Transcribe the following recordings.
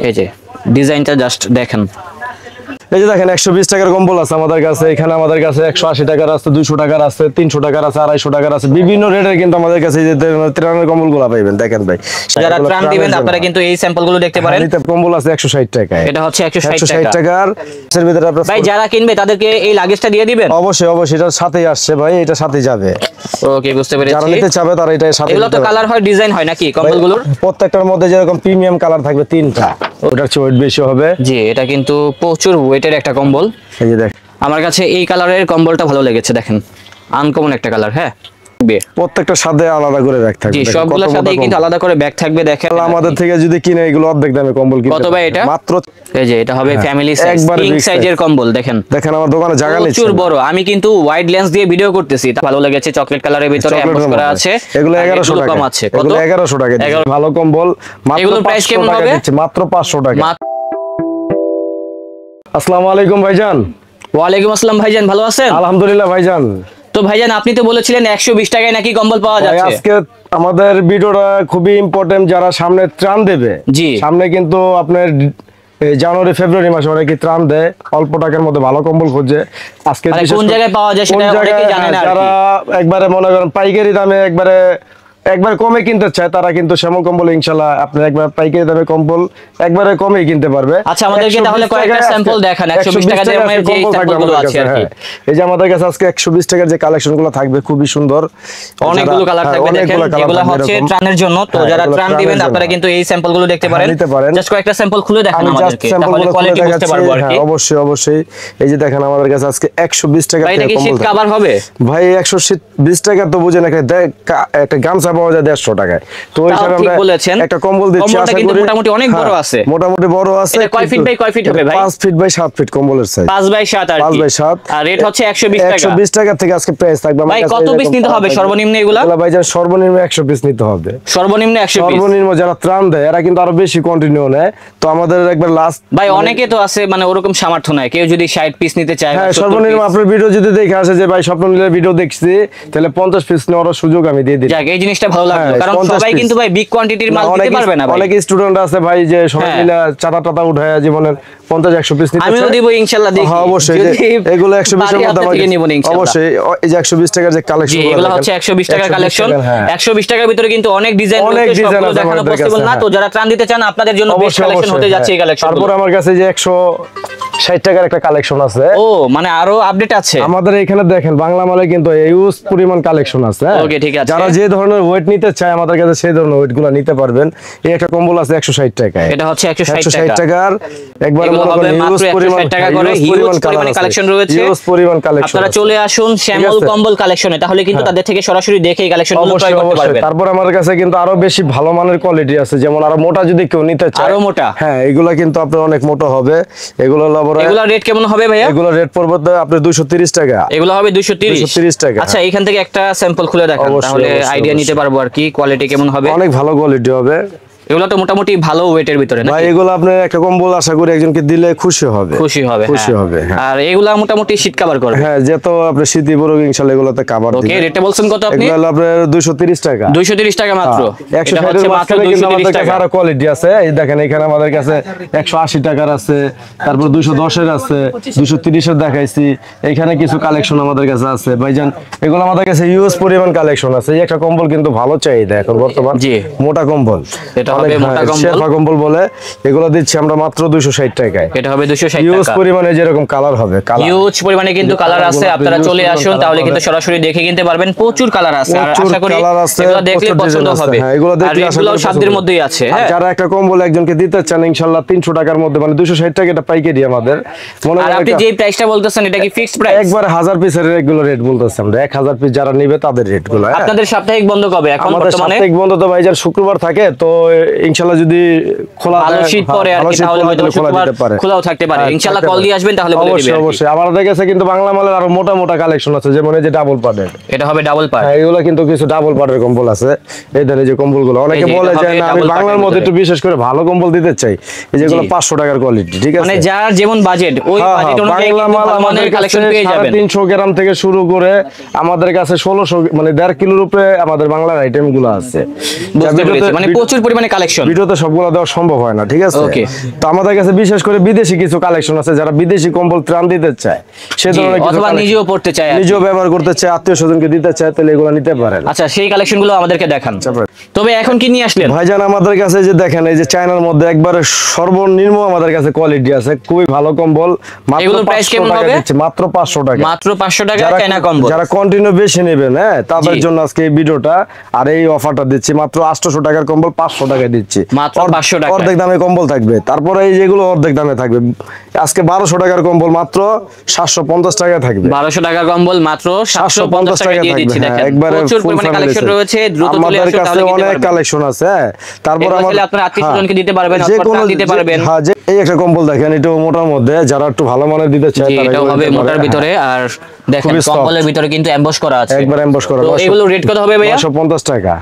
এই যে ডিজাইনটা জাস্ট দেখেন। এই যে দেখেন 120 টাকার কম্বল আছে আমাদের কাছে, এখানে আমাদের কাছে 180 টাকার আছে, 200 টাকার আছে, 300 টাকার আছে, 250 টাকার আছে, বিভিন্ন রেটের কিন্তু আমাদের কাছে এই যে ত্রাণের কম্বলগুলো পাবেন। দেখেন ভাই, যারা ত্রাণ দিবেন আপনারা কিন্তু এই স্যাম্পলগুলো দেখতে পারেন। এই কম্বল আছে 160 টাকায়, এটা হচ্ছে 160 টাকার এর ভিতরে আপনারা ভাই যারা কিনবে তাদেরকে এই লাগেজটা দিয়ে দিবেন। অবশ্যই অবশ্যই, এটার সাথেই আসছে ভাই, এটা সাথেই যাবে। ওকে, বুঝতে পেরেছি। যারা নিতে চাবে তারা এটার সাথে। এগুলো তো কালার হয়, ডিজাইন হয় নাকি কম্বলগুলোর? প্রত্যেকটার মধ্যে যেরকম প্রিমিয়াম কালার থাকবে 3টা, ওটার চেয়ে ওয়েট বেশি হবে। জি, এটা কিন্তু প্রচুর ওয়েটের একটা কম্বল। এই যে দেখ, আমার কাছে এই কালারের কম্বলটা ভালো লেগেছে, দেখেন আনকমন একটা কালার। হ্যাঁ, প্রত্যেকটার সাথে আলাদা করে ব্যাগ থাকবে। জি, সবগুলোর সাথে কিন্তু আলাদা করে ব্যাগ থাকবে। দেখেন আমাদের থেকে যদি কিনে এগুলো অর্ধেক দামে কম্বল কিনতে। কত ভাই এটা? মাত্র, এই যে এটা হবে ফ্যামিলি সাইজ, একবারে কিং big সাইজের size। কম্বল। দেখেন দেখেন আমার দোকানে জায়গা নেই, প্রচুর বড়। আমি কিন্তু ওয়াইড লেন্স দিয়ে ভিডিও করতেছি, ভালো লেগেছে। চকলেট কালারের ভিতরে এমবোস করা আছে। এগুলো 1100 টাকা কম আছে। কত? এগুলো 1100 টাকা। ভালো কম্বল মাত্র এগুলোর প্রাইস কেমন হবে? মাত্র 500 টাকা। আসসালামু আলাইকুম ভাইজান। ওয়ালাইকুম আসসালাম ভাইজান, ভালো আছেন? আলহামদুলিল্লাহ ভাইজান। তো ভাইজান আপনি তো বলেছিলেন 120 টাকায় নাকি কম্বল পাওয়া যাচ্ছে। আজকে আমাদের ভিডিওটা খুবই ইম্পর্টেন্ট, যারা সামনে ত্রাণ দেবে। জি, সামনে কিন্তু আপনার জানুয়ারি ফেব্রুয়ারি মাসে ওরা কি ত্রাণ দেয়, অল্প টাকার মধ্যে ভালো কম্বল খুঁজে। আজকে কোন জায়গায় পাওয়া যায় সেটা অনেকেই জানে না। যারা একবারে মনে করেন পাইকারি দামে একবার কমে কিনতে চায়, তারা কিন্তু শ্যামল কম্বল ইনশাআল্লাহ আপনার একবার পাইকারি দামে কম্বল একবারে কমে কিনতে পারবে। আচ্ছা, আমাদেরকে তাহলে কয়েকটা স্যাম্পল দেখান 120 টাকা দিয়ে যে স্যাম্পলগুলো আছে আর কি। এই যে আমাদের কাছে আজকে 120 টাকার যে কালেকশনগুলো থাকবে খুবই সুন্দর, অনেকগুলো কালার থাকবে। দেখেন এগুলো হচ্ছে ত্রাণের জন্য, তো যারা ত্রাণ দিবেন আপনারা কিন্তু এই স্যাম্পলগুলো দেখতে পারেন। জাস্ট কয়েকটা স্যাম্পল খুলে দেখান আমাদেরকে, তাহলে কোয়ালিটি বুঝতে পারবো আর কি। অবশ্যই অবশ্যই। এই যে দেখেন আমাদের কাছে আজকে 120 টাকা ভাই, এটা কি শীত কভার হবে? ভাই 120 টাকা তো বুঝেন, একটা গামছা পাওয়া যায় 150 টাকায়। তো ওই হিসাবে আমরা একটা কম্বল দিচ্ছি। আশা করি মোটামুটি অনেক বড় আছে, মোটামুটি বড় আছে। এটা কয় ফিট বাই কয় ফিট হবে ভাই? 5 ফিট বাই 7 ফিট কম্বলের সাইজ। 5 বাই 7 আর 5 কি। বাই 7 আর রেট হচ্ছে 120 টাকা। 120 টাকা থেকে আজকে প্রাইস থাকবে আমার ভাই কাছে। কত পিস নিতে হবে সর্বনিম্ন এগুলা? ভাই যান সর্বনিম্ন 100 পিস নিতে হবে। সর্বনিম্ন 100 পিস। সর্বনিম্ন যারা ত্রাণ দেয় এরা কিন্তু আরো বেশি কন্টিনিউ নেয়। তো আমাদের একবার লাস্ট ভাই অনেকে তো আছে মানে ওরকম সামর্থ্য নাই, কেউ যদি 60 পিস নিতে চায়। হ্যাঁ, সর্বনিম্ন আপনার ভিডিও যদি দেখে আসে যে ভাই স্বপ্ন নিলে ভিডিও দেখছি, তাহলে 50 পিস নেওয়ার সুযোগ আমি দিয়ে দিই। যাক, এই জিনিসটা ভালো লাগলো, কারণ সবাই কিন্তু ভাই বিগ কোয়ান্টিটির মাল দিতে পারবে না। অনেক স্টুডেন্ট আছে ভাই যে সবাই মিলে চাটা উঠায় জীবনের 50-100 পিস নিতে চায়। আমিও দিব ইনশাআল্লাহ, দেখি। হ্যাঁ অবশ্যই, এগুলো 120 এর মধ্যে আমাকে নিব ইনশাআল্লাহ। অবশ্যই এই যে 120 টাকার যে কালেকশন, এগুলো হচ্ছে 120 টাকার কালেকশন। 120 টাকার ভিতরে কিন্তু অনেক ডিজাইন রয়েছে, সবগুলো দেখানো পসিবল না। তো যারা ত্রাণ দিতে চান আপনাদের জন্য বেস্ট কালেকশন হতে যাচ্ছে এই কালেকশন। তারপর আমার কাছে যে 160 টাকার একটা কালেকশন আছে। ও, মানে আরো আপডেট আছে আমাদের এখানে। দেখেন বাংলা মালে কিন্তু ইউজ পরিমাণ কালেকশন আছে। ওকে, ঠিক আছে। যারা যে ধরনের ওয়েট নিতে চায় আমাদের কাছে সেই ধরনের ওয়েটগুলো নিতে পারবেন। এই একটা কম্বল আছে 160 টাকায়। এটা হচ্ছে 160 টাকার একবার মনে করেন ইউজ পরিমাণ টাকা করে হিউজ পরিমাণে কালেকশন রয়েছে। ইউজ পরিমাণ কালেকশন। আপনারা চলে আসুন শ্যামল কম্বল কালেকশনে, তাহলে কিন্তু তাদের থেকে সরাসরি দেখে এই কালেকশনগুলো ট্রাই করতে পারবেন। তারপর আমাদের কাছে কিন্তু আরো বেশি ভালো মানের কোয়ালিটি আছে, যেমন আরো মোটা যদি কেউ নিতে চায়। আরো মোটা? হ্যাঁ, এগুলা কিন্তু আপনার অনেক মোটা হবে। এগুলো এগুলা রেট কেমন হবে ভাইয়া? এগুলো রেট পড়বে আপনার 230 টাকা। এগুলো হবে 230 টাকা। আচ্ছা, এখান থেকে একটা স্যাম্পল খুলে দেখান, তাহলে আইডিয়া নিতে পারবো আর কি কোয়ালিটি কেমন হবে। অনেক ভালো কোয়ালিটি হবে। এগুলো তো মোটামুটি ভালো ওয়েটের ভিতরে না ভাই? এগুলো আপনি একটা কম্বল আশা করি একজনকে দিলে খুশি হবে। খুশি হবে। আর এগুলা মোটামুটি শীত কভার করবে। হ্যাঁ, যেহেতু আপনি শীতই বড় ইনশাআল্লাহ এগুলোতে কভার দিবেন। ওকে, রেটটা বলছেন কত আপনি? এগুলো আপনার 230 টাকা। 230 টাকা মাত্র। 160 এর মাত্র 230 টাকা। আরো কোয়ালিটি আছে। এই দেখেন এখানে আমাদের কাছে 180 টাকার আছে, তারপর 210 এর আছে, 230 এর দেখাইছি। এখানে কিছু কালেকশন আমাদের কাছে আছে ভাইজান। এগুলো আমাদের কাছে ইউজ পরিমাণ কালেকশন আছে। এই একটা কম্বল কিন্তু ভালো চাহিদা এখন বর্তমান। জি, মোটা কম্বল। এটা হবে মোটা কম্বল। কম্বল বলে এগুলো দিচ্ছি আমরা মাত্র 260 টাকায়। এটা হবে 260 টাকা। ইউজ পরিমাণে যেরকম কালার হবে, ইউজ পরিমাণে কিন্তু কালার আছে। আপনারা চলে আসুন, তাহলে কিন্তু সরাসরি দেখে কিনতে পারবেন। প্রচুর কালার আছে, আর আশা করি এগুলো দেখলে পছন্দ হবে। হ্যাঁ, এগুলো দেখলে আশা করি সাধ্যের মধ্যেই আছে। হ্যাঁ, যারা একটা কম্বল একজনকে দিতে চান ইনশাআল্লাহ 300 টাকার মধ্যে, মানে 260 টাকা এটা পাইকারি আমাদের। মনে আর আপনি যে প্রাইসটা বলতেছেন এটা কি ফিক্সড প্রাইস? একবার 1000 পিসের রেগুলার রেট বলতেছি আমরা। 1000 পিস যারা নেবে তাদের রেটগুলো। আপনাদের সাপ্তাহিক বন্ধ কবে এখন আমাদের বর্তমানে? সাপ্তাহিক বন্ধ তো ভাই যার শুক্রবার থাকে। তো ইনশাআল্লাহ যদি খোলা ভালো শীত পরে আর কি, তাহলে হয়তো শুক্রবার খোলাও থাকতে পারে। ইনশাআল্লাহ কল দিয়ে আসবেন, তাহলে বলে দিবেন। অবশ্যই আমাদের কাছে কিন্তু বাংলা মালের আরো মোটা মোটা কালেকশন আছে, যেমন এই যে ডাবল পার্টের। এটা হবে ডাবল পার্ট। হ্যাঁ, এগুলো কিন্তু কিছু ডাবল পার্টের কম্বল আছে। এই ধরনের যে কম্বলগুলো অনেকে বলে যে না আমি বাংলার মধ্যে একটু বিশেষ করে ভালো কম্বল দিতে চাই, এই যেগুলো 500 টাকার কোয়ালিটি। ঠিক আছে, মানে যার যেমন বাজেট ওই বাজেট অনুযায়ী কিন্তু ভালো মানের কালেকশন পেয়ে যাবেন। 300 গ্রাম থেকে শুরু করে আমাদের কাছে 1600 মানে 1.5 কিলোর উপরে আমাদের বাংলার আইটেমগুলো আছে। মানে প্রচুর পরিমাণে কালেকশন, ভিডিওতে সবগুলো দেওয়া সম্ভব হয় না, ঠিক আছে? ওকে। তো আমাদের কাছে বিশেষ করে বিদেশি কিছু কালেকশন আছে, যারা বিদেশি কম্বল ত্রাণ দিতে চায় সে ধরনের কিছু অথবা নিজেও পড়তে চায়, নিজেও ব্যবহার করতে চায়, আত্মীয় স্বজনকে দিতে চায়, তাহলে এগুলো নিতে পারেন। আচ্ছা, সেই কালেকশন গুলো আমাদেরকে দেখান। তবে এখন কি নিয়ে আসলেন ভাইজান? আমাদের কাছে যে দেখেন, এই যে চায়নার মধ্যে একবারে সর্বনিম্ন আমাদের কাছে কোয়ালিটি আছে, খুবই ভালো কম্বল। এগুলোর প্রাইস কেমন হবে? মাত্র 500 টাকা, মাত্র 500 টাকা চায়না কম্বল। যারা কন্টিনিউ বেশি নেবেন, হ্যাঁ, তাদের জন্য আজকে এই ভিডিওটা আর এই অফারটা দিচ্ছি। মাত্র 800 টাকার কম্বল 500 টাকায় দিচ্ছি, মাত্র 500 টাকা, অর্ধেক দামে কম্বল থাকবে। তারপরে এই যেগুলো অর্ধেক দামে থাকবে, আজকে 1200 টাকার কম্বল মাত্র 750 টাকায় থাকবে। 1200 টাকার কম্বল মাত্র 750 টাকায় দিয়ে দিচ্ছি। দেখেন প্রচুর পরিমাণে কালেকশন রয়েছে, দ্রুত চলে আসুন, তাহলে অনেক কালেকশন আছে। তারপর আমাদের আপনারা আত্মীয়স্বজনকে দিতে পারবেন, অথবা দিতে পারবেন। হ্যাঁ, এই একটা কম্বল দেখেন, এটা মোটার মধ্যে, যারা একটু ভালো মানের দিতে চায় তারা এটা হবে মোটার ভিতরে। আর দেখেন কম্বলের ভিতরে কিন্তু এমবস করা আছে, একবার এমবস করা। তো এগুলো রেট কত হবে ভাইয়া? 950 টাকা।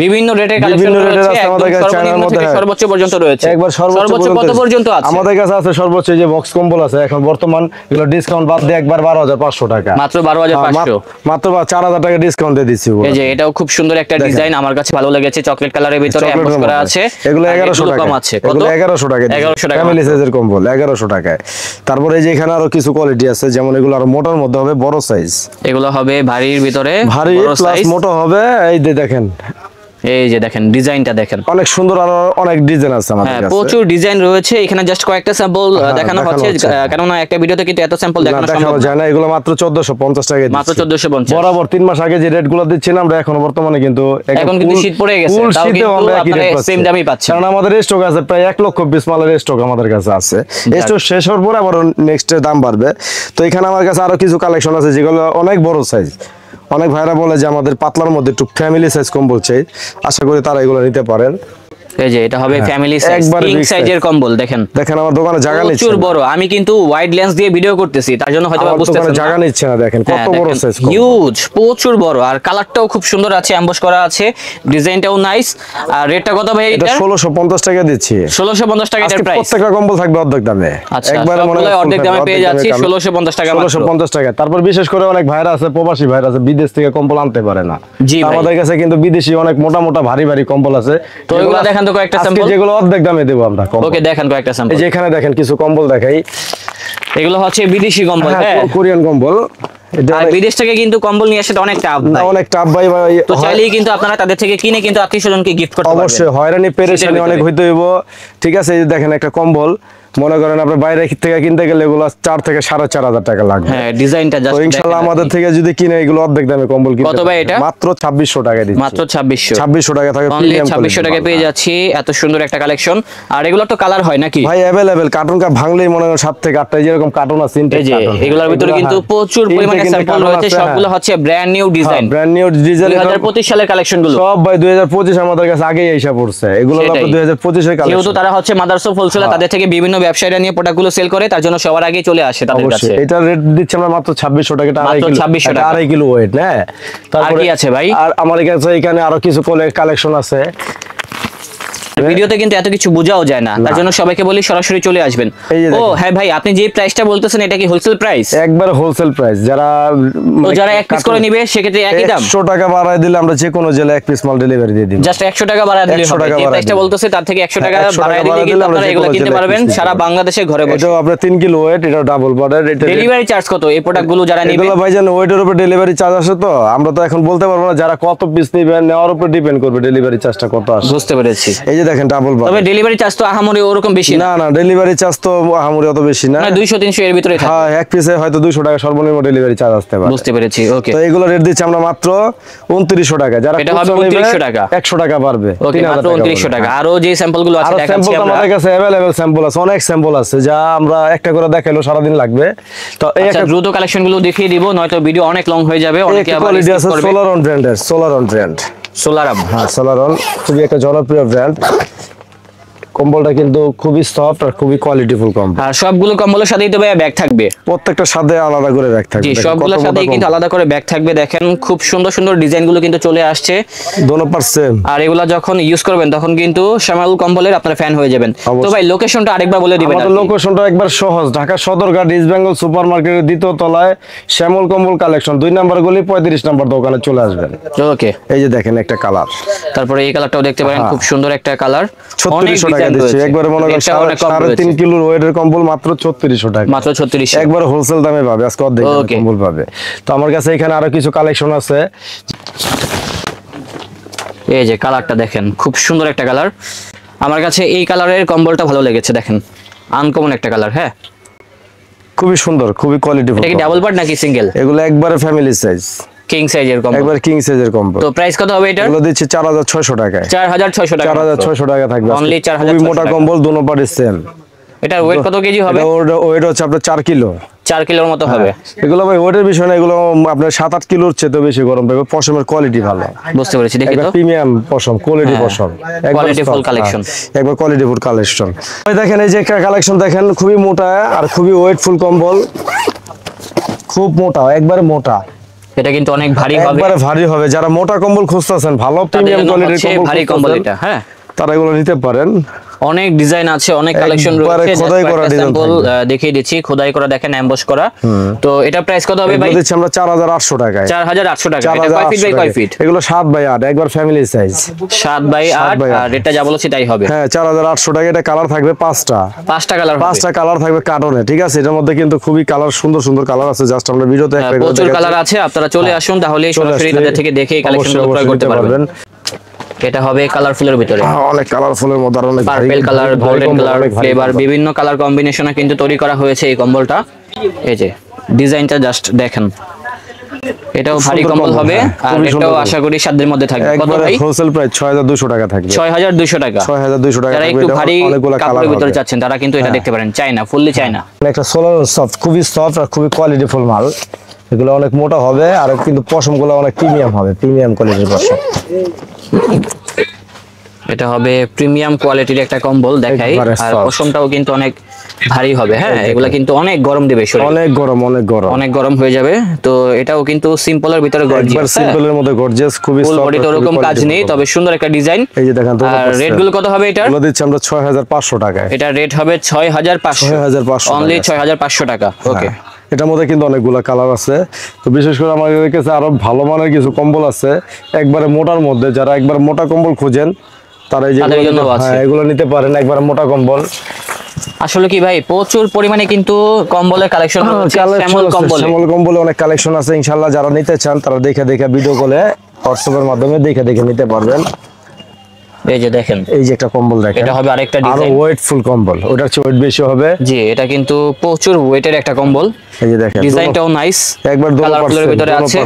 বিভিন্ন রেটের কালেকশন রয়েছে, আমাদের কাছে সর্বনিম্ন থেকে সর্বোচ্চ পর্যন্ত রয়েছে। একবার সর্বোচ্চ কত পর্যন্ত আছে আমাদের কাছে? আছে সর্বোচ্চ যে বক্স কম্বল আছে, এখন বর্তমান এগুলো ডিসকাউন্ট বাদ দিয়ে একবার 12500 টাকা, মাত্র 12500, মাত্র 4000 টাকা ডিসকাউন্ট দিয়ে দিচ্ছি। এই যে এটাও খুব সুন্দর একটা ডিজাইন, আমার কাছে ভালো লেগেছে, চকলেট কালারের ভিতরে এমবস করা আছে। এগুলো 1100 টাকা কম আছে, কত? 1100 টাকা, 1100 টাকা ফ্যামিলি সাইজের কম্বল 1100 টাকায়। তারপরে এই যে এখানে আরো কিছু কোয়ালিটি আছে, যেমন এগুলো আরো মোটার মধ্যে হবে, বড় সাইজ। এগুলো হবে ভারীর ভিতরে, ভারী প্লাস মোটা হবে। এই যে দেখেন, এই যে দেখেন ডিজাইনটা দেখেন, অনেক সুন্দর, আরো অনেক ডিজাইন আছে আমাদের কাছে। প্রচুর ডিজাইন রয়েছে। এখানে জাস্ট কয়েকটা স্যাম্পল দেখানো হচ্ছে, কারণ একটা ভিডিওতে কিন্তু এত স্যাম্পল দেখানো সম্ভব যায় না। এগুলো মাত্র 1450 টাকা দিচ্ছি, মাত্র 1450। বরাবর 3 মাস আগে যে রেটগুলো দিচ্ছিলাম আমরা, এখন বর্তমানে কিন্তু এখন কিন্তু শীত পড়ে গেছে, তাও কিন্তু আপনারা সেম দামই পাচ্ছেন। কারণ আমাদের স্টক আছে প্রায় 1 লক্ষ পিস মালের স্টক আমাদের কাছে আছে। স্টক শেষ হওয়ার পর আবার নেক্সট দাম বাড়বে। তো এখানে আমার কাছে আরো কিছু কালেকশন আছে, যেগুলো অনেক বড় সাইজ। অনেক ভাইরা বলে যে আমাদের পাতলার মধ্যে একটু ফ্যামিলি সাইজ কম্বল চাই, আশা করি তারা এগুলো নিতে পারেন। এই যে এটা হবে ফ্যামিলি সাইজ, কিং সাইজের কম্বল। দেখেন দেখেন আমার দোকানে জায়গা নিচ্ছে, প্রচুর বড়। আমি কিন্তু ওয়াইড লেন্স দিয়ে ভিডিও করতেছি, তার জন্য হয়তো বুঝতেছেন না, জায়গা নিচ্ছে না। দেখেন কত বড় সাইজ, হিউজ, প্রচুর বড়। আর কালারটাও খুব সুন্দর আছে, এমবস করা আছে, ডিজাইনটাও নাইস। আর রেটটা কত ভাই? এটা 1650 টাকা দিচ্ছি। 1650 টাকা এর প্রাইস। প্রত্যেকটা কম্বল থাকবে অর্ধেক দামে, একবারে মনে হয় অর্ধেক দামে পেয়ে যাচ্ছি 1650 টাকা, 1650 টাকা। তারপর বিশেষ করে অনেক ভাইরা আছে, প্রবাসী ভাইরা আছে, বিদেশ থেকে কম্বল আনতে পারে না। আমাদের কাছে কিন্তু বিদেশি অনেক মোটা মোটা ভারী ভারী কম্বল আছে। তো এগুলো দেখেন তো কয়েকটা স্যাম্পল, যেগুলো অর্ধেক দামে দেব আমরা। ওকে, দেখেন কয়েকটা স্যাম্পল। এই যে এখানে দেখেন কিছু কম্বল দেখাই, এগুলো হচ্ছে বিদেশি কম্বল, হ্যাঁ, কোরিয়ান কম্বল। আর বিদেশ থেকে কিন্তু কম্বল নিয়ে আসতে অনেক টাফ, অনেক টাফ ভাই। তো চাইলেই কিন্তু আপনারা তাদের থেকে কিনে কিন্তু আত্মীয়স্বজনকে গিফট করতে পারবেন। অবশ্যই হয়রানি পেরেশানি অনেক হইতে হইব, ঠিক আছে? এই যে দেখেন একটা কম্বল, মনে করেন আপনার বাইরে থেকে কিনতে গেলে এগুলো 4 থেকে 4500 টাকা লাগবে। হ্যাঁ, ডিজাইনটা জাস্ট ইনশাআল্লাহ আমাদের থেকে যদি কিনে এগুলো অর্ধেক দামে কম্বল কিনতে, কত ভাই এটা? মাত্র 2600 টাকা দিচ্ছি, মাত্র 2600 টাকা থাকে, অনলি 2600 টাকা পেয়ে যাচ্ছি। এত সুন্দর একটা কালেকশন। আর এগুলো তো কালার হয় নাকি ভাই? अवेलेबल কার্টুন কা ভাঙলেই মনে হয় 7 থেকে 8টা যেরকম কার্টুন আছে, এই যে এগুলোর ভিতরে কিন্তু প্রচুর পরিমাণে স্যাম্পল রয়েছে, সবগুলো হচ্ছে brand new design, brand new design 2025 সালের কালেকশন গুলো সব ভাই 2025 আমাদের কাছে আগেই এসে পড়ছে। এগুলো হলো 2025 এর কালেকশন। যেহেতু তারা হচ্ছে মাদারসো হোলসেলার, তাদের থেকে বিভিন্ন ব্যবসায়ীরা নিয়ে প্রোডাক্টগুলো সেল করে, তার জন্য সবার আগে চলে আসে তাদের কাছে। এটা রেট দিচ্ছি আমরা মাত্র 2600 টাকা, মাত্র 2600 টাকা, 2.5 কিলো ওয়েট। হ্যাঁ, তারপরে কি আছে ভাই? আর আমার কাছে এখানে আরো কিছু কালেকশন আছে। ভিডিওতে কিন্তু এত কিছু বোঝাও যায় না, তার জন্য সবাইকে বলি সরাসরি চলে আসবেন। ও হ্যাঁ ভাই, আপনি যে প্রাইসটা বলতেছেন এটা কি হোলসেল প্রাইস? একবার হোলসেল প্রাইস। যারা এক পিস করে নিবে সেক্ষেত্রে একই দাম, 100 টাকা বাড়ায় দিলে আমরা যে কোনো জেলায় এক পিস মাল ডেলিভারি দিয়ে দিই। জাস্ট 100 টাকা বাড়ায় দিলে হবে। যে প্রাইসটা বলতেছে তার থেকে 100 টাকা বাড়ায় দিলে কিন্তু আপনারা এগুলো কিনতে পারবেন সারা বাংলাদেশে ঘরে বসে। এটাও আপনার 3 কিলো ওয়েট, এটা ডাবল বর্ডার। এটা ডেলিভারি চার্জ কত এই প্রোডাক্টগুলো যারা নিবে? এগুলো ভাইজান ওয়েটের উপর ডেলিভারি চার্জ আসে, তো আমরা তো এখন বলতে পারবো না যারা কত পিস নেবেন, নেওয়ার উপর ডিপেন্ড করবে ডেলিভারি চার্জটা কত আসে। বুঝতে পেরেছি। এই যে দেখেন ডাবল বর্ডার। তবে ডেলিভারি চার্জ তো আহামরি ওরকম বেশি না, না ডেলিভারি চার্জ তো আহামরি অত বেশি না, 200-300 এর ভিতরে থাকে। হ্যাঁ, এক পিসে হয়তো 200 টাকা সর্বনিম্ন ডেলিভারি চার্জ আসতে পারে। বুঝতে পেরেছি, ওকে। তো এগুলো রেট দিচ্ছি আমরা মাত্র 2900 টাকা। যারা এটা হবে 2900 টাকা, 100 টাকা পারবে, ওকে, মাত্র 2900 টাকা। আর যে স্যাম্পলগুলো আছে দেখাচ্ছি আমরা, আমাদের কাছে अवेलेबल স্যাম্পল আছে, অনেক স্যাম্পল আছে, যা আমরা একটা করে দেখাইলো সারা দিন লাগবে। তো এই একটা দ্রুত কালেকশনগুলো দেখিয়ে দিব, নয়তো ভিডিও অনেক লং হয়ে যাবে। অনেকে আবার কোয়ালিটি আছে সোলারন ব্র্যান্ডের, সোলারন ব্র্যান্ড, সোলারাম। হ্যাঁ সোলারন খুবই একটা জনপ্রিয় ব্র্যান্ড। কম্বলটা কিন্তু খুবই সফট আর খুবই কোয়ালিটিফুল কম্বল। আর সবগুলো কম্বলের সাথেই তো ভাই ব্যাগ থাকবে, প্রত্যেকটা সাথে আলাদা করে ব্যাগ থাকবে। জি, সবগুলোর সাথেই কিন্তু আলাদা করে ব্যাগ থাকবে। দেখেন খুব সুন্দর সুন্দর ডিজাইন গুলো কিন্তু চলে আসছে, দোনো পার সেম। আর এগুলা যখন ইউজ করবেন তখন কিন্তু শ্যামল কম্বলের আপনারা ফ্যান হয়ে যাবেন। তো ভাই লোকেশনটা আরেকবার বলে দিবেন। আমাদের লোকেশনটা একবার সহজ, ঢাকা সদরঘাট ইস্ট বেঙ্গল সুপার মার্কেটের দ্বিতীয় তলায় শ্যামল কম্বল কালেকশন, 2 নম্বর গলি 35 নম্বর দোকানে চলে আসবেন। ওকে, এই যে দেখেন একটা কালার, তারপরে এই কালারটাও দেখতে পারেন, খুব সুন্দর একটা কালার। 3600 টাকা দিচ্ছি একবারে, মনে করেন 3.5 কিলোর ওয়েটের কম্বল মাত্র 3600 টাকা, মাত্র 3600 একবারে হোলসেল দামে পাবে, আজকে অর্ধেক কম্বল পাবে। তো আমার কাছে এখানে আরো কিছু কালেকশন আছে। এই যে কালারটা দেখেন, খুব সুন্দর একটা কালার। আমার কাছে এই কালারের কম্বলটা ভালো লেগেছে, দেখেন আনকমন একটা কালার। হ্যাঁ, খুবই সুন্দর, খুবই কোয়ালিটিফুল। এটা কি ডাবল পার্ট নাকি সিঙ্গেল? এগুলো একবারে ফ্যামিলি সাইজ, কিং সাইজের কম্বল, একবার কিং সাইজের কম্বল। তো প্রাইস কত হবে এটা? এগুলো দিচ্ছি 4600 টাকায়। 4600 টাকা, 4600 টাকা থাকবে অনলি 4600 খুবই মোটা কম্বল, দুনো পারে সেম। এটা ওয়েট কত কেজি হবে? ওয়েট হচ্ছে আপনার 4 কিলো, 4 কিলোর মতো হবে। এগুলো ভাই ওয়েটের বিষয় না, এগুলো আপনার 7-8 কিলোর চেয়ে বেশি গরম পাবে। পশমের কোয়ালিটি ভালো, বুঝতে পেরেছি। দেখি তো, প্রিমিয়াম পশম, কোয়ালিটি পশম, কোয়ালিটিফুল কালেকশন, একবার কোয়ালিটিফুল কালেকশন। ভাই দেখেন এই যে একটা কালেকশন দেখেন, খুবই মোটা আর খুবই ওয়েটফুল কম্বল, খুব মোটা, একবারে মোটা। এটা কিন্তু অনেক ভারী হবে, একবারে ভারী হবে। যারা মোটা কম্বল খুঁজতেছেন, ভালো প্রিমিয়াম কোয়ালিটির কম্বল, ভারী কম্বল এটা, হ্যাঁ, তারা এগুলো নিতে পারেন। অনেক ডিজাইন আছে, অনেক কালেকশন রয়েছে। খোদাই করা ডিজাইন দেখিয়ে দিচ্ছি, খোদাই করা দেখেন, এমবস করা। তো এটা প্রাইস কত হবে ভাই? দিচ্ছি আমরা 4800 টাকায়। 4800 টাকা। এটা কয় ফিট বাই কয় ফিট? এগুলো 7 বাই 8, একবার ফ্যামিলি সাইজ, 7 বাই 8। আর এটা যা বলেছি তাই হবে। হ্যাঁ, 4800 টাকা। এটা কালার থাকবে 5টা কালার, 5টা কালার থাকবে কার্টনে, ঠিক আছে। এটার মধ্যে কিন্তু খুবই কালার, সুন্দর সুন্দর কালার আছে। জাস্ট আমরা ভিডিওতে একটা প্রচুর কালার আছে, আপনারা চলে আসুন, তাহলে সরাসরি তাদের থেকে দেখে এই কালেকশনগুলো ক্রয় করতে পারবেন। এটা হবে কালারফুলের ভিতরে, অনেক কালারফুলের মধ্যে, আর অনেক purple colour, golden colour, flavour, বিভিন্ন কালার কম্বিনেশনে কিন্তু তৈরি করা হয়েছে এই কম্বলটা। এই যে ডিজাইনটা জাস্ট দেখেন, এটাও ভারী কম্বল হবে, আর এটাও আশা করি সাধ্যের মধ্যে থাকবে। কত ভাই? হোলসেল প্রাইস 6200 টাকা থাকবে। 6200 টাকা, 6200 টাকা। যারা একটু ভারী কাপড়ের ভিতরে চাচ্ছেন তারা কিন্তু এটা দেখতে পারেন। চায়না, ফুললি চায়না, একটা সোলার সফট, খুবই সফট আর খুবই কোয়ালিটিফুল মাল। এগুলো অনেক মোটা হবে, আর কিন্তু পশমগুলো অনেক প্রিমিয়াম হবে, প্রিমিয়াম কোয়ালিটির পশম। এটা হবে প্রিমিয়াম কোয়ালিটির একটা কম্বল দেখাই, আর পশমটাও কিন্তু অনেক ভারী হবে। হ্যাঁ, এগুলা কিন্তু অনেক গরম দিবে শরীরে, অনেক গরম, অনেক গরম, অনেক গরম হয়ে যাবে। তো এটাও কিন্তু সিম্পলের ভিতরে গর্জিয়াস, সিম্পলের মধ্যে গর্জিয়াস, খুবই ফুল সফট, বডিতে ওরকম কাজ নেই, তবে সুন্দর একটা ডিজাইন। এই যে দেখেন, আর রেট গুলো কত হবে এটা? এগুলো দিচ্ছি আমরা 6500 টাকায়। এটা রেট হবে 6500, অনলি 6500 টাকা। ওকে, এটার মধ্যে কিন্তু অনেকগুলো কালার আছে। তো বিশেষ করে আমাদের কাছে আরো ভালো মানের কিছু কম্বল আছে, একবারে মোটার মধ্যে। যারা একবার মোটা কম্বল খুঁজেন তারা এই যে এগুলো নিতে পারেন, একবারে মোটা কম্বল। আসলে কি ভাই, প্রচুর পরিমাণে কিন্তু কম্বলের কালেকশন হচ্ছে। শ্যামল কম্বলে অনেক কালেকশন আছে। ইনশাআল্লাহ যারা নিতে চান তারা দেখে ভিডিও কলে, হোয়াটসঅ্যাপের মাধ্যমে দেখে নিতে পারবেন। এই যে দেখেন, এই যে একটা কম্বল দেখেন, এটা হবে আরেকটা ডিজাইন, আরো ওয়েটফুল কম্বল, ওটার চেয়ে ওয়েট বেশি হবে। জি, এটা কিন্তু প্রচুর ওয়েটের একটা কম্বল। এই যে দেখেন, ডিজাইনটাও নাইস, একবার কালারফুলের ভিতরে আছে,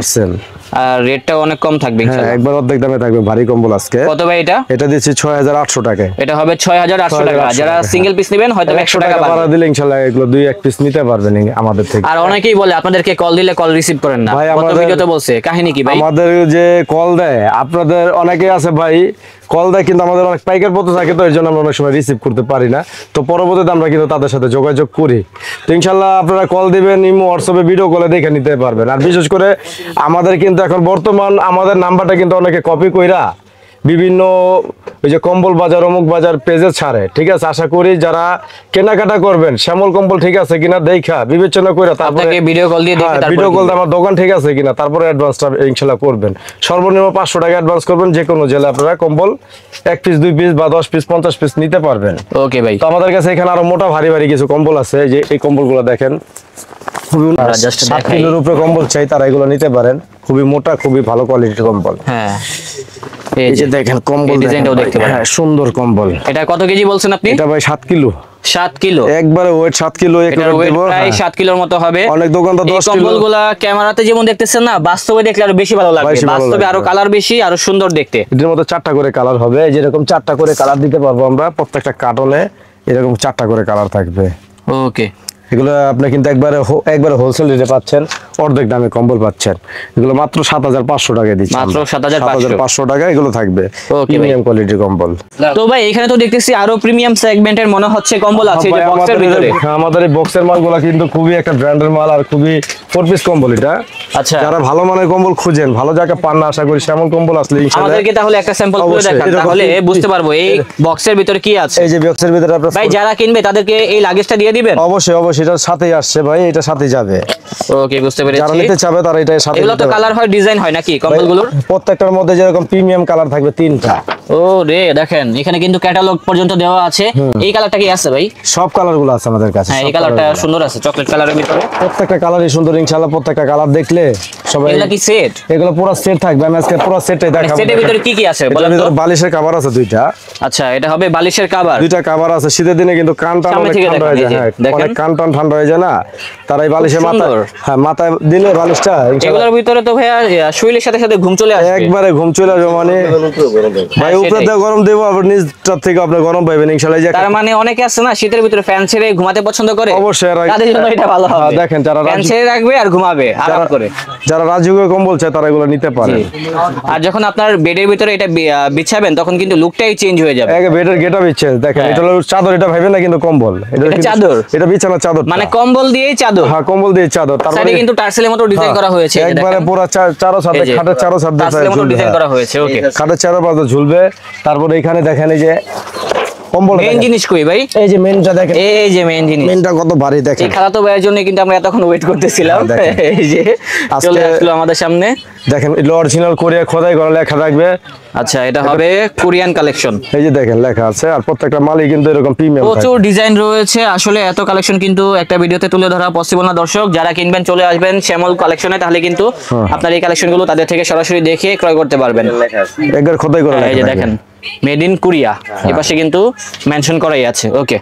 আর রেটটাও অনেক কম থাকবে ইনশাআল্লাহ। হ্যাঁ, একবার অর্ধেক দামে থাকবে ভারী কম্বল আজকে। কত ভাই এটা? এটা দিচ্ছি 6800 টাকায়। এটা হবে 6800 টাকা। যারা সিঙ্গেল পিস নেবেন হয়তো 100 টাকা বাড়া দিলে ইনশাআল্লাহ এগুলো 2-1 পিস নিতে পারবেন আমাদের থেকে। আর অনেকেই বলে আপনাদেরকে কল দিলে কল রিসিভ করেন না, কত ভিডিওতে বলছে, কাহিনী কি ভাই? আমাদের যে কল দেয়, আপনাদের অনেকে আছে ভাই কল দেয়, কিন্তু আমাদের অনেক পাইকার পত্র থাকে, তো এর জন্য আমরা অনেক সময় রিসিভ করতে পারি না। তো পরবর্তীতে আমরা কিন্তু তাদের সাথে যোগাযোগ করি। তো ইনশাআল্লাহ আপনারা কল দিবেন, ইমো, হোয়াটসঅ্যাপে ভিডিও কলে দেখে নিতে পারবেন। আর বিশেষ করে আমাদের কিন্তু এখন বর্তমান আমাদের নাম্বারটা কিন্তু অনেকে কপি কইরা বিভিন্ন ওই যে কম্বল বাজার, অমুক বাজার পেজে ছাড়ে, ঠিক আছে। আশা করি যারা কেনাকাটা করবেন, শ্যামল কম্বল ঠিক আছে কিনা দেখা বিবেচনা করে তারপরে ভিডিও কল দিয়ে দেখে, ভিডিও কল দিয়ে আমার দোকান ঠিক আছে কিনা, তারপরে অ্যাডভান্সটা ইনশাআল্লাহ করবেন। সর্বনিম্ন 500 টাকা অ্যাডভান্স করবেন। যে কোনো জেলায় আপনারা কম্বল 1 পিস, 2 পিস বা 10 পিস, 50 পিস নিতে পারবেন। ওকে ভাই, তো আমাদের কাছে এখানে আরো মোটা ভারী কিছু কম্বল আছে। যে এই কম্বলগুলো দেখেন, খুবই 7 কিলোর উপরে কম্বল চাই তারা এগুলো নিতে পারেন। খুবই মোটা, খুবই ভালো কোয়ালিটির কম্বল। হ্যাঁ, এই যে দেখেন কম্বল, ডিজাইনটাও দেখতে পারেন, হ্যাঁ সুন্দর কম্বল। এটা কত কেজি বলছেন আপনি? এটা ভাই 7 কিলো। 7 কিলো, একবারে ওয়েট 7 কিলো। এটার ওয়েট প্রায় 7 কিলোর মতো হবে। অনেক দোকানদার 10 কিলো। কম্বলগুলা ক্যামেরাতে যেমন দেখতেছেন না, বাস্তবে দেখলে আরো বেশি ভালো লাগবে। বাস্তবে আরো কালার বেশি, আরো সুন্দর দেখতে। এটার মধ্যে 4টা করে কালার হবে। যেরকম 4টা করে কালার দিতে পারবো আমরা। প্রত্যেকটা কার্টনে এরকম 4টা করে কালার থাকবে। ওকে, এগুলো আপনি কিন্তু একবারে হোলসেল রেটে পাচ্ছেন, অর্ধেক দামে কম্বল পাচ্ছেন। এগুলো মাত্র 7,500 টাকায় দিচ্ছি, মাত্র 7,500 টাকা এগুলো থাকবে, প্রিমিয়াম কোয়ালিটির কম্বল। তো ভাই এখানে তো দেখতেছি আরো প্রিমিয়াম সেগমেন্টের মনে হচ্ছে কম্বল আছে এই যে বক্সের ভিতরে। আমাদের এই বক্সের মালগুলো কিন্তু খুবই একটা ব্র্যান্ডের মাল আর খুবই 4 পিস কম্বল এটা। আচ্ছা, যারা ভালো মানের কম্বল খুঁজেন, ভালো জায়গা পান না, আশা করি শ্যামল কম্বল আসলে ইনশাআল্লাহ আমাদেরকে তাহলে একটা স্যাম্পল করে অবশ্যই, দেখান, এরকম তাহলে বুঝতে পারবো এই বক্সের ভিতরে কি আছে। এই যে বক্সের ভিতরে আপনার ভাই যারা কিনবে তাদেরকে এই লাগেজটা দিয়ে দিবেন? অবশ্যই অবশ্যই, এটার সাথেই আসছে ভাই, এটা সাথে যাবে। ওকে, বুঝতে যারা পেরেছি। নিতে চাবে তারা এটার সাথে এগুলো তো নিতে পারবে। কালার হয়, ডিজাইন হয় নাকি কম্বলগুলোর? প্রত্যেকটার মধ্যে যেরকম প্রিমিয়াম কালার থাকবে 3টা। ও রে, দেখেন এখানে কিন্তু ক্যাটালগ পর্যন্ত দেওয়া আছে। এই কালারটা কি আছে ভাই? সব কালার গুলো আছে আমাদের কাছে। হ্যাঁ, এই কালারটা সুন্দর আছে, চকলেট কালারের ভিতরে। প্রত্যেকটা কালারই সুন্দর ইনশাআল্লাহ। প্রত্যেকটা কালার দেখলে সবাই, এগুলা কি সেট? এগুলো পুরো সেট থাকবে। আমি আজকে পুরো সেটটাই দেখাবো। সেটের ভিতরে কি কি আছে বলেন তো? বালিশের কভার আছে 2টা। আচ্ছা, এটা হবে বালিশের কভার। 2টা কভার আছে। শীতের দিনে কিন্তু কানটান সামনে অনেক থেকে ঠান্ডা হয়ে দেখেন, যায়। এই যে, হ্যাঁ, দেখেন। অনেক কানটান ঠান্ডা হয়ে যায় না, তারা এই বালিশের মাথা, সুন্দর। হ্যাঁ, মাথায় দিলে বালিশটা ইনশাআল্লাহ এগুলোর ভিতরে তো ভাইয়া শরীরের সাথে সাথে ঘুম চলে আসবে। একবারে ঘুম চলে আসবে। মানে ভাই উপরে সেটাই। দিয়ে গরম দেবো, আবার নিচটার থেকে আপনার গরম পাইবেন ইনশাআল্লাহ। এই যে তার মানে অনেকে আছে না শীতের ভিতরে ফ্যান ছেড়ে ঘুমাতে পছন্দ করে, অবশ্যই তাদের জন্য এটা ভালো হবে। হ্যাঁ, দেখেন যারা ফ্যান ছেড়ে রাখবে আর ঘুমাবে আরাম করে। যারা রাজুকে কম্বল চায় তারা এগুলো নিতে পারে। জি। আর যখন আপনার বেডের ভিতরে এটা বিছাবেন তখন কিন্তু লুকটাই চেঞ্জ হয়ে যাবে। এক বেডের গেটআপ ইচ্ছে দেখেন, হ্যাঁ। এটা হলো চাদর, এটা ভাইবেন না কিন্তু কম্বল। এটা কিন্তু- চাদর? এটা বিছানার চাদর, মানে কম্বল দিয়েই চাদর। হ্যাঁ, কম্বল দিয়ে চাদর। সাইডে কিন্তু টার্সেলের মতো ডিজাইন করা হয়েছে, এই যে একবারে দেখেন। পুরো চারো সাথে, এই যে, খাটের চারো সাথে টার্সেলের মতো ডিজাইন করা হয়েছে। ওকে, খাটের চারো পাশে ঝুলবে। তারপরে এখানে দেখেন এই যে কম্বল, মেইন জিনিস কই ভাই? এই যে মেনটা দেখেন, এই যে মেইন জিনিস। মেনটা কত ভারী দেখেন। এই খালাতো ভাইয়ের জন্য কিন্তু আমরা এতক্ষণ ওয়েট করতেছিলাম। হ্যাঁ, দেখেন। এই যে আজকে- চলে আসলো আমাদের সামনে। দেখেন এটা অরিজিনাল কোরিয়া খোদাই করা লেখা থাকবে। আচ্ছা, এটা হবে কোরিয়ান কালেকশন। এই যে দেখেন লেখা আছে। আর প্রত্যেকটা মালই কিন্তু এরকম প্রিমিয়াম প্রচুর ডিজাইন রয়েছে। আসলে এত কালেকশন কিন্তু একটা ভিডিওতে তুলে ধরা পসিবল না। দর্শক যারা কিনবেন চলে আসবেন শ্যামল কালেকশনে, তাহলে কিন্তু আপনার এই কালেকশনগুলো তাদের থেকে সরাসরি দেখে ক্রয় করতে পারবেন। একবার খোদাই করা এই যে লেখা দেখেন মেড ইন কোরিয়া, এই পাশে কিন্তু মেনশন করাই আছে। ওকে,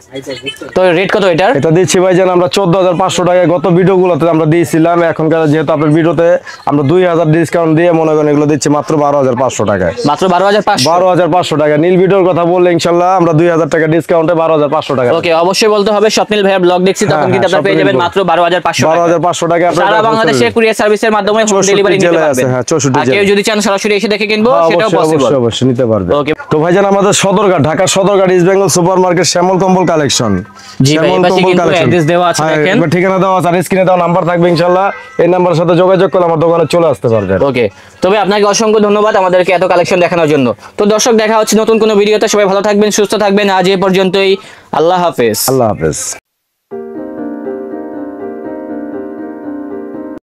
তো রেট কত এটার? এটা দিচ্ছি ভাইজান আমরা 14,500 টাকায়। গত ভিডিওগুলোতে আমরা দিয়েছিলাম, এখনকার যেহেতু আপনার ভিডিওতে আমরা 2,000 ডিসকাউন্ট দিয়ে মনে করেন এগুলো দিচ্ছি মাত্র 12,500 টাকায়। মাত্র 12,500। 12,500 টাকা। নীল ভিডিওর কথা বললে ইনশাল্লাহ আমরা 2,000 টাকা ডিসকাউন্টে 12,500 টাকা। ওকে, অবশ্যই বলতে হবে স্বপ্নিল ভাইয়ের ব্লগ দেখছি, তখন হ্যাঁ, কিন্তু আপনারা পেয়ে স্বপ্নিল যাবেন ব্লগ। মাত্র 12,500 টাকা। 12,500 টাকা আপনারা সারা বাংলাদেশে কুরিয়ার সার্ভিসের মাধ্যমে হোম 64 ডেলিভারি নিতে জেলায় আছে, পারবেন। হ্যাঁ, 64 আর কেউ জেলায়। যদি চান সরাসরি এসে দেখে কিনবো হ্যাঁ, সেটাও অবশ্যই, পসিবল। অবশ্যই, অবশ্যই নিতে পারবে। ওকে। তো ভাইজান আমাদের Sadarghat, Dhaka Sadarghat east Bengal super market Shyamal Kambal collection. জি ভাই, এই পাশে কিন্তু অ্যাড্রেস দেওয়া আছে, দেখেন। এবার ঠিকানা দেওয়া আছে আর স্ক্রিনে দেওয়া নাম্বার থাকবে ইনশাআল্লাহ। এই নাম্বারের সাথে যোগাযোগ করলে আমার দোকানে চলে আসতে পারবেন। ওকে, তবে আপনাকে অসংখ্য ধন্যবাদ আমাদেরকে এত কালেকশন দেখানোর জন্য। তো দর্শক দেখা হচ্ছে নতুন কোনো ভিডিওতে। সবাই ভালো থাকবেন, সুস্থ থাকবেন। আজ এই পর্যন্তই। আল্লাহ হাফেজ। আল্লাহ হাফেজ।